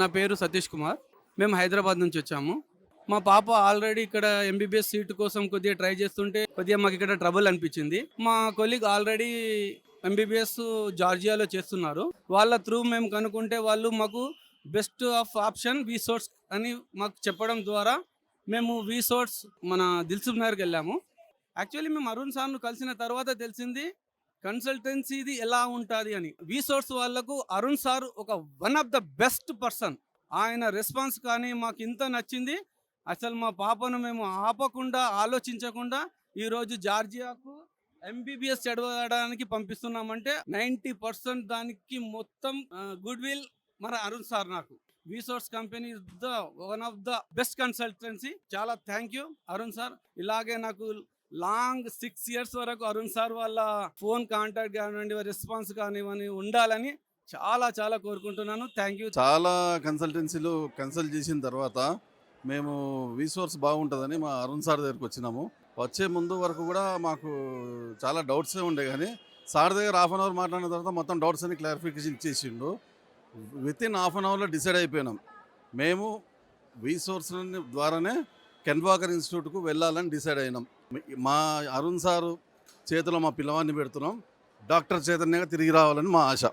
నా పేరు సతీష్ కుమార్. మేము హైదరాబాద్ నుంచి వచ్చాము. మా పాప ఆల్రెడీ ఇక్కడ ఎంబీబీఎస్ సీట్ కోసం కొద్దిగా ట్రై చేస్తుంటే కొద్దిగా మాకు ఇక్కడ ట్రబుల్ అనిపించింది. మా కొలీగ్ ఆల్రెడీ ఎంబీబీఎస్ జార్జియాలో చేస్తున్నారు. వాళ్ళ త్రూ మేము కనుక్కుంటే వాళ్ళు మాకు బెస్ట్ ఆఫ్ ఆప్షన్ వీసోర్స్ అని మాకు చెప్పడం ద్వారా మేము వీసోర్స్ మన దిల్సుఖ్ నగర్కి వెళ్ళాము. యాక్చువల్లీ మేము అరుణ్ సార్ను కలిసిన తర్వాత తెలిసింది కన్సల్టెన్సీది ఎలా ఉంటుంది అని. వీసోర్స్ వాళ్ళకు అరుణ్ సార్ ఒక one of the best person. ఆయన రెస్పాన్స్ కానీ మాకు ఇంత నచ్చింది. అసలు మా పాపను మేము ఆపకుండా ఆలోచించకుండా ఈరోజు జార్జియాకు ఎంబీబీఎస్ చదవడానికి పంపిస్తున్నామంటే 90% దానికి మొత్తం గుడ్ విల్ మన అరుణ్ సార్. నాకు VSource company the one of the best consultancy. చాలా థ్యాంక్ యూ అరుణ్ సార్. ఇలాగే నాకు లాంగ్ 6 years వరకు అరుణ్ సార్ వాళ్ళ ఫోన్ కాంటాక్ట్ కానివ్వండి, రెస్పాన్స్ కానివ్వండి ఉండాలని చాలా చాలా కోరుకుంటున్నాను. Thank you. చాలా కన్సల్టెన్సీలు కన్సల్ట్ చేసిన తర్వాత మేము వీసోర్స్ బాగుంటుందని మా అరుణ్ సార్ దగ్గరికి వచ్చినాము. వచ్చే ముందు వరకు కూడా మాకు చాలా డౌట్సే ఉండే, కానీ సార్ దగ్గర హాఫ్ అన్ అవర్ మాట్లాడిన తర్వాత మొత్తం డౌట్స్ అన్ని క్లారిఫికేషన్ ఇచ్చేసిండు. వితిన్ హాఫ్ అన్ అవర్లో డిసైడ్ అయిపోయినాం. మేము వీసోర్స్ ద్వారానే కెన్ వాకర్ ఇన్స్టిట్యూట్కు వెళ్ళాలని డిసైడ్ అయినాం. మా అరుణ్ సారు చేతిలో మా పిల్లవాడిని పెడుతున్నాం. డాక్టర్ చైతన్యగా తిరిగి రావాలని మా ఆశ.